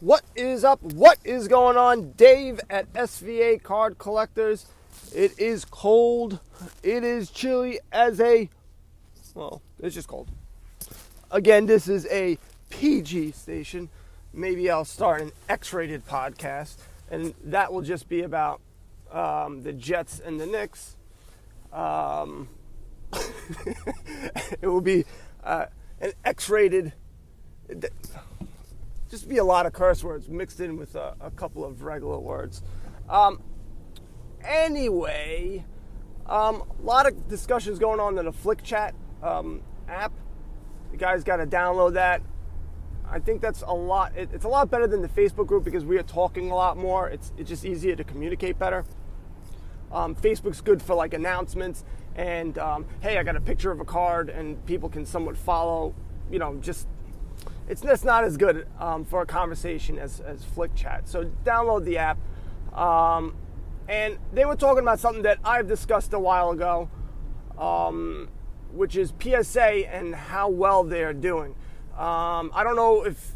What is up? What is going on? Dave at SVA Card Collectors. It is cold. It is chilly well, it's just cold. Again, this is a PG station. Maybe I'll start an X-rated podcast, and that will just be about the Jets and the Knicks. It will be an X-rated... Just be a lot of curse words mixed in with a couple of regular words. Anyway, a lot of discussions going on in the Flick Chat app. You guys got to download that. I think that's a lot. It's a lot better than the Facebook group because we are talking a lot more. It's just easier to communicate better. Facebook's good for like announcements and hey, I got a picture of a card and people can somewhat follow. It's not as good for a conversation as Flick Chat. So download the app. And they were talking about something that I've discussed a while ago, which is PSA and how well they're doing. I don't know if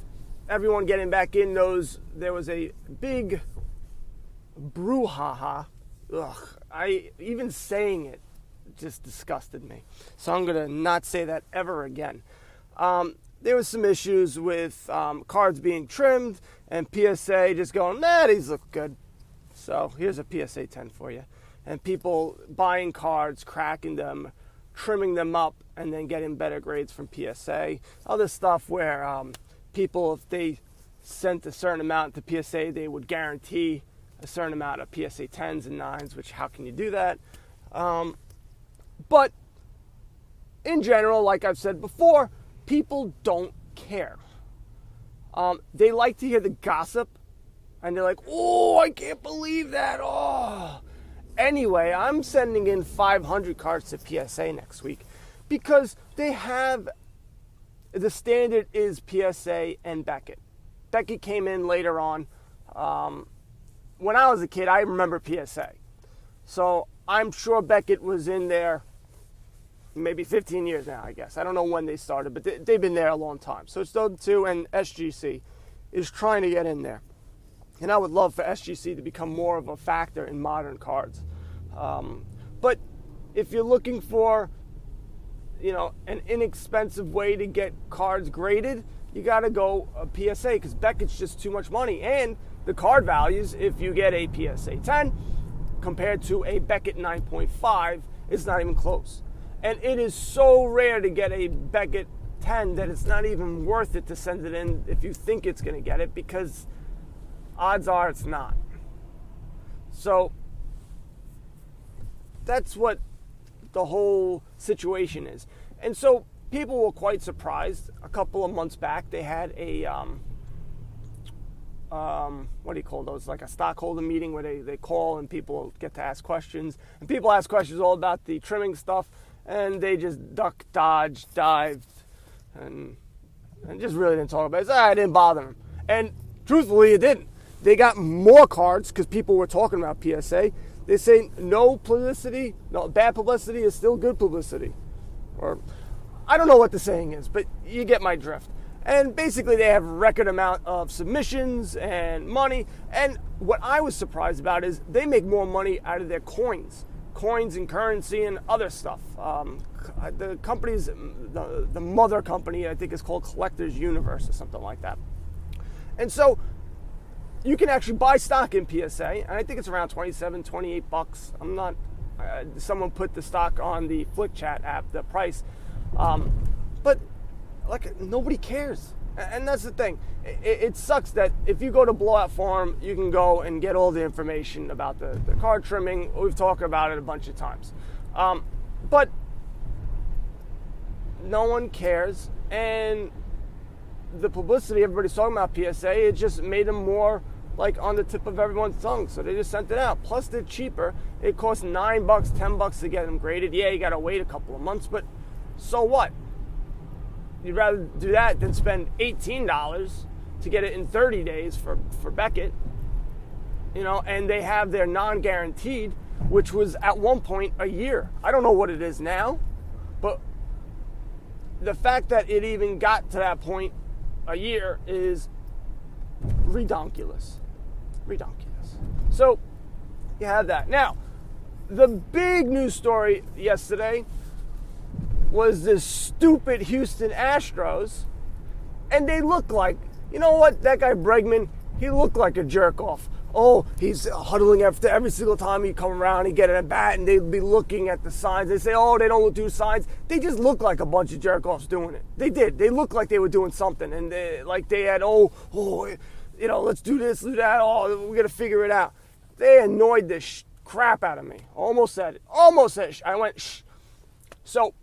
everyone getting back in knows there was a big brouhaha. Even saying it just disgusted me. So I'm going to not say that ever again. There was some issues with cards being trimmed and PSA just going, nah, these look good. So here's a PSA 10 for you. And people buying cards, cracking them, trimming them up, and then getting better grades from PSA. Other stuff where people, if they sent a certain amount to PSA, they would guarantee a certain amount of PSA 10s and 9s, which how can you do that? But in general, like I've said before, people don't care. They like to hear the gossip, and they're like, oh, I can't believe that. Oh. Anyway, I'm sending in 500 cards to PSA next week because they have, the standard is PSA and Beckett. Beckett came in later on. When I was a kid, I remember PSA. So I'm sure Beckett was in there maybe 15 years now, I guess. I don't know when they started, but they've been there a long time. So it's those two, and SGC is trying to get in there. And I would love for SGC to become more of a factor in modern cards. But if you're looking for, an inexpensive way to get cards graded, you got to go a PSA because Beckett's just too much money. And the card values, if you get a PSA 10 compared to a Beckett 9.5, it's not even close. And it is so rare to get a Beckett 10 that it's not even worth it to send it in if you think it's going to get it because odds are it's not. So that's what the whole situation is. And so people were quite surprised. A couple of months back, they had a, what do you call those? Like a stockholder meeting where they call and people get to ask questions. And people ask questions all about the trimming stuff. And they just duck, dodge, dived, and just really didn't talk about it. It didn't bother them. And truthfully, it didn't. They got more cards because people were talking about PSA. They say no publicity, no bad publicity is still good publicity. Or I don't know what the saying is, but you get my drift. And basically, they have a record amount of submissions and money. And what I was surprised about is they make more money out of their coins and currency and other stuff. The company's, the mother company, I think is called Collectors Universe or something like that. And so you can actually buy stock in PSA, and I think it's around $27, $28. I'm not, someone put the stock on the Flick Chat app, the price. But like nobody cares. And that's the thing. It sucks that if you go to Blowout Forum, you can go and get all the information about the card trimming. We've talked about it a bunch of times. But no one cares. And the publicity everybody's talking about PSA, it just made them more like on the tip of everyone's tongue. So they just sent it out. Plus they're cheaper. It costs $9, $10 to get them graded. Yeah, you got to wait a couple of months, but so what? You'd rather do that than spend $18 to get it in 30 days for Beckett. And they have their non-guaranteed, which was at one point a year. I don't know what it is now, but the fact that it even got to that point a year is redonkulous. Redonkulous. So, you have that. Now, the big news story yesterday was this stupid Houston Astros, and they look like, you know what, that guy Bregman, he looked like a jerk-off. Oh, he's huddling after every single time he come around, he get at a bat, and they'd be looking at the signs. They say, oh, they don't do signs. They just look like a bunch of jerk-offs doing it. They did. They looked like they were doing something, and they had, let's do this, do that. Oh, we got to figure it out. They annoyed the crap out of me. Almost said it. I went, shh. So,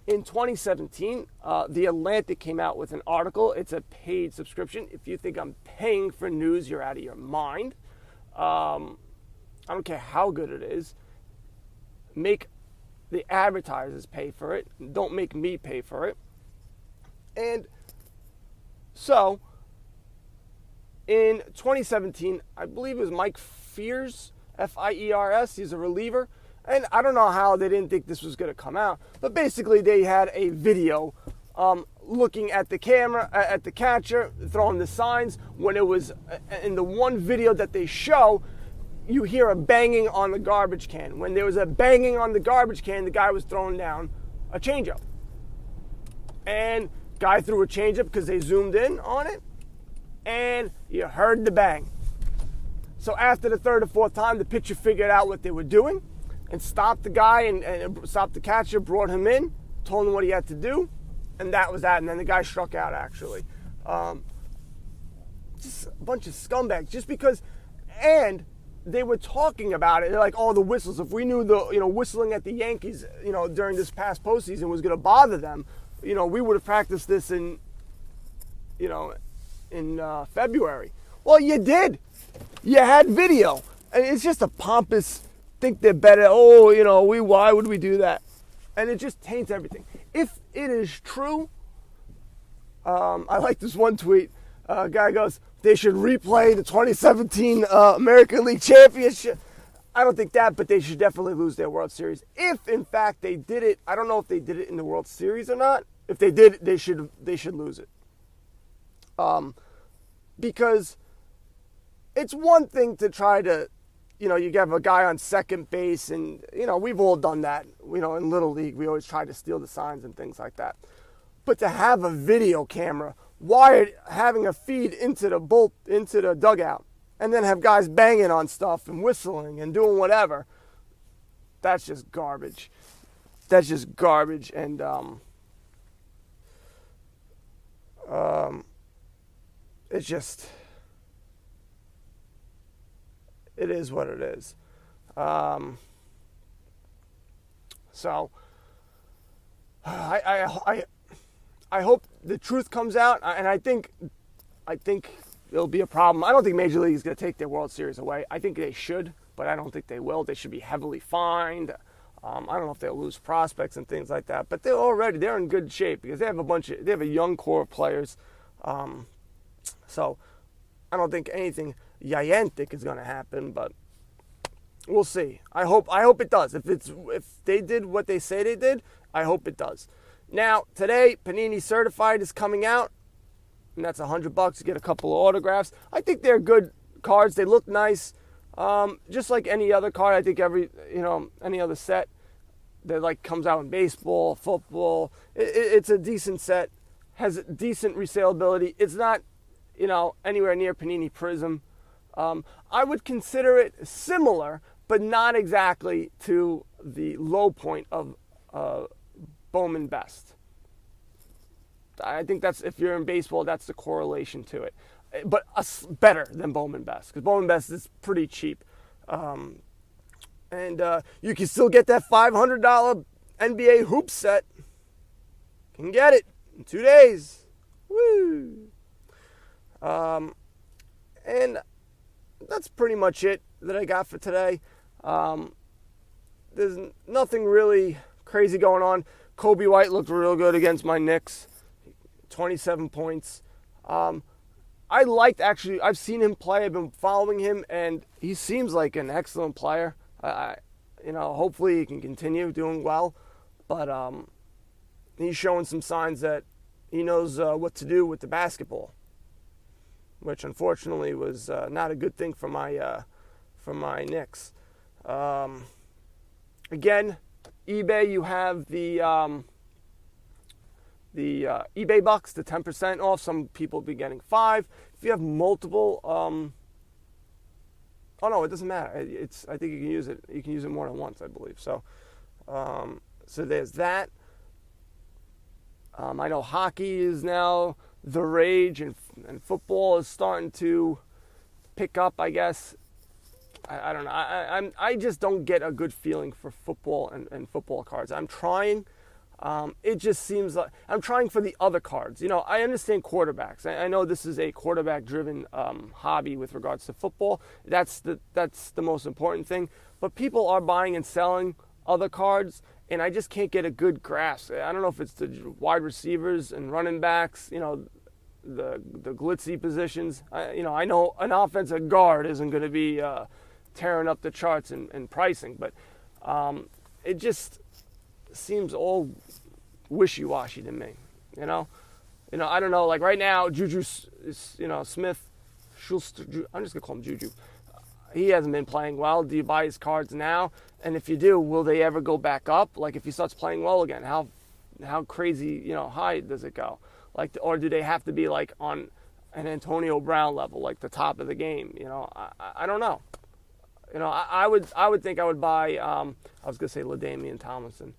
in 2017, The Atlantic came out with an article. It's a paid subscription. If you think I'm paying for news, you're out of your mind. I don't care how good it is. Make the advertisers pay for it. Don't make me pay for it. And so, in 2017, I believe it was Mike Fiers, Fiers. He's a reliever. And I don't know how they didn't think this was going to come out, but basically they had a video looking at the camera, at the catcher, throwing the signs. When it was in the one video that they show, you hear a banging on the garbage can. When there was a banging on the garbage can, the guy was throwing down a changeup. And guy threw a changeup because they zoomed in on it, and you heard the bang. So after the third or fourth time, the pitcher figured out what they were doing and stopped the guy and stopped the catcher, brought him in, told him what he had to do, and that was that. And then the guy struck out, actually. Just a bunch of scumbags. Just because, and they were talking about it. They're like, oh, the whistles. If we knew whistling at the Yankees, during this past postseason was going to bother them, we would have practiced this in February. Well, you did. You had video. And it's just a pompous, think they're better. Oh, why would we do that? And it just taints everything. If it is true, I like this one tweet. A guy goes, they should replay the 2017 American League Championship. I don't think that, but they should definitely lose their World Series. If, in fact, they did it, I don't know if they did it in the World Series or not. If they did, they should lose it. Because it's one thing to try to, you have a guy on second base, and, we've all done that. In Little League, we always try to steal the signs and things like that. But to have a video camera wired, having a feed into the dugout, and then have guys banging on stuff and whistling and doing whatever, that's just garbage. That's just garbage, and it's just, it is what it is. So I hope the truth comes out, and I think it'll be a problem. I don't think Major League is going to take their World Series away. I think they should, but I don't think they will. They should be heavily fined. I don't know if they'll lose prospects and things like that, but they're in good shape because they have a young core of players. So I don't think anything gigantic is going to happen, but we'll see. I hope it does. If they did what they say they did, I hope it does. Now, today, Panini Certified is coming out, and that's $100 to get a couple of autographs. I think they're good cards. They look nice. Just like any other card, I think any other set that comes out in baseball, football, it's a decent set, has decent resaleability. It's not, anywhere near Panini Prism. I would consider it similar, but not exactly to the low point of Bowman Best. I think that's, if you're in baseball, that's the correlation to it. But better than Bowman Best, because Bowman Best is pretty cheap. And you can still get that $500 NBA hoop set. Can get it in 2 days. Woo! And that's pretty much it that I got for today. There's nothing really crazy going on. Kobe White looked real good against my Knicks. 27 points. I've seen him play. I've been following him, and he seems like an excellent player. Hopefully he can continue doing well. But he's showing some signs that he knows what to do with the basketball. which unfortunately was not a good thing for my Knicks. Again, eBay, you have the eBay bucks, the 10% off. Some people be getting 5. If you have multiple, oh no, it doesn't matter. I think you can use it. You can use it more than once, I believe. So, so there's that. I know hockey is now the rage, and football is starting to pick up, I guess. I don't know. I just don't get a good feeling for football and football cards. I'm trying. It just seems like I'm trying for the other cards. You know, I understand quarterbacks. I know this is a quarterback-driven hobby with regards to football. That's the most important thing. But people are buying and selling other cards, and I just can't get a good grasp. I don't know if it's the wide receivers and running backs, you know, the glitzy positions. I know an offensive guard isn't going to be tearing up the charts in pricing, but it just seems all wishy-washy to me. You know, I don't know. Like right now, Juju, Smith, Schuster. I'm just gonna call him Juju. He hasn't been playing well. Do you buy his cards now? And if you do, will they ever go back up? Like if he starts playing well again, how crazy, high does it go? Like, or do they have to be like on an Antonio Brown level, like the top of the game? I don't know. I would think I would buy. I was gonna say LaDainian Tomlinson,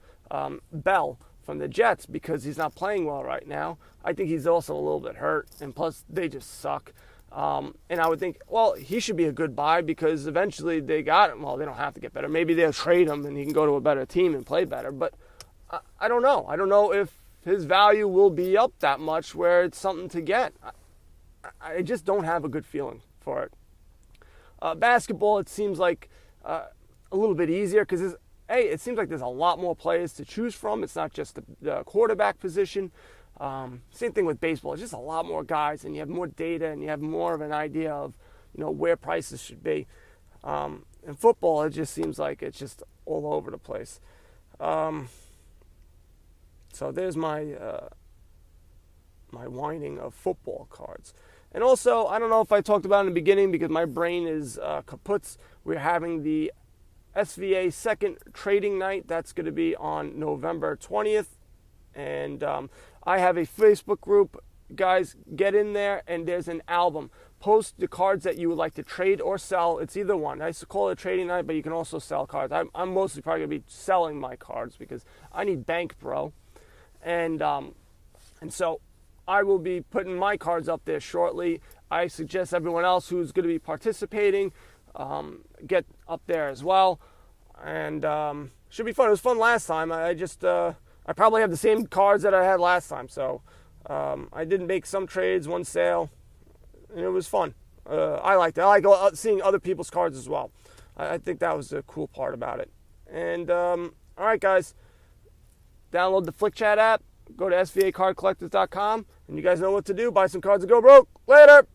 Bell from the Jets, because he's not playing well right now. I think he's also a little bit hurt, and plus they just suck. And I would think, well, he should be a good buy because eventually they got him. Well, they don't have to get better. Maybe they'll trade him and he can go to a better team and play better. But I don't know. I don't know if his value will be up that much where it's something to get. I just don't have a good feeling for it. Basketball, it seems like a little bit easier because it seems like there's a lot more players to choose from. It's not just the quarterback position. Same thing with baseball. It's just a lot more guys, and you have more data, and you have more of an idea of, where prices should be. In football, it just seems like it's just all over the place. So there's my whining of football cards. And also, I don't know if I talked about it in the beginning because my brain is kaput. We're having the SVA second trading night. That's going to be on November 20th. And I have a Facebook group. Guys, get in there, and there's an album. Post the cards that you would like to trade or sell. It's either one. I used to call it a trading night, but you can also sell cards. I'm mostly probably going to be selling my cards because I need bank, bro. And so I will be putting my cards up there shortly. I suggest everyone else who's going to be participating get up there as well. And should be fun. It was fun last time. I probably have the same cards that I had last time. So I did make some trades, one sale, and it was fun. I liked it. I like seeing other people's cards as well. I think that was the cool part about it. And all right, guys, download the FlickChat app. Go to svacardcollectors.com, and you guys know what to do. Buy some cards and go broke. Later.